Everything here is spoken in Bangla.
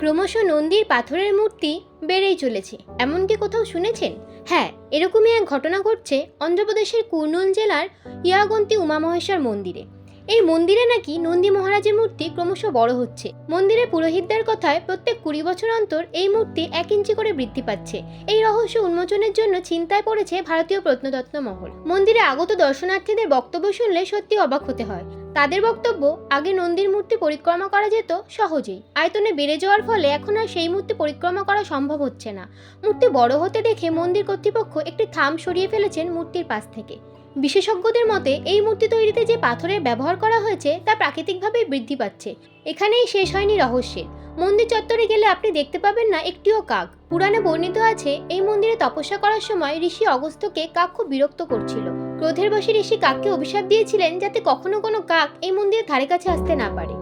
ক্রমশ নন্দীর পাথরের মূর্তি বেড়েই চলেছে, এমন কি কোথাও শুনেছেন? হ্যাঁ, এরকমই এক ঘটনা ঘটছে অন্ধ্রপ্রদেশের কুর্নুল জেলার ইয়াগন্তি উমামহেশ্বর মন্দিরে। এই মন্দিরে নাকি নন্দী মহারাজের মূর্তি ক্রমশ বড় হচ্ছে। মন্দিরের পুরোহিতদের কথায় প্রত্যেক 20 বছর অন্তর এই মূর্তি 1 ইঞ্চি করে বৃদ্ধি পাচ্ছে। এই রহস্য উন্মোচনের জন্য চিন্তায় পড়েছে ভারতীয় প্রত্নতত্ত্ব মহল। মন্দিরে আগত দর্শনার্থীদের বক্তব্য শুনলে সত্যি অবাক হতে হয়। তাদের বক্তব্য, আগে নন্দীর মূর্তি পরিক্রমা করা যেত সহজেই, আয়তনে বেড়ে যাওয়ার ফলে এখন আর সেই মূর্তি পরিক্রমা করা সম্ভব হচ্ছে না। মূর্তি বড় হতে দেখে মন্দির কর্তৃপক্ষ একটি থাম সরিয়ে ফেলেছেন মূর্তির পাশ থেকে। বিশেষজ্ঞদের মতে এই মূর্তি তৈরিতে যে পাথরের ব্যবহার করা হয়েছে তা প্রাকৃতিকভাবেই বৃদ্ধি পাচ্ছে। এখানেই শেষ হয়নি রহস্যের। মন্দির চত্বরে গেলে আপনি দেখতে পাবেন না একটিও কাক। পুরাণে বর্ণিত আছে, এই মন্দিরে তপস্যা করার সময় ঋষি অগস্ত্যকে কাক খুব বিরক্ত করছিল। ক্রোধের বশে ঋষি কাককে অভিশাপ দিয়েছিলেন যাতে কখনো কোনো কাক এই মন্দিরের ধারে কাছে আসতে না পারে।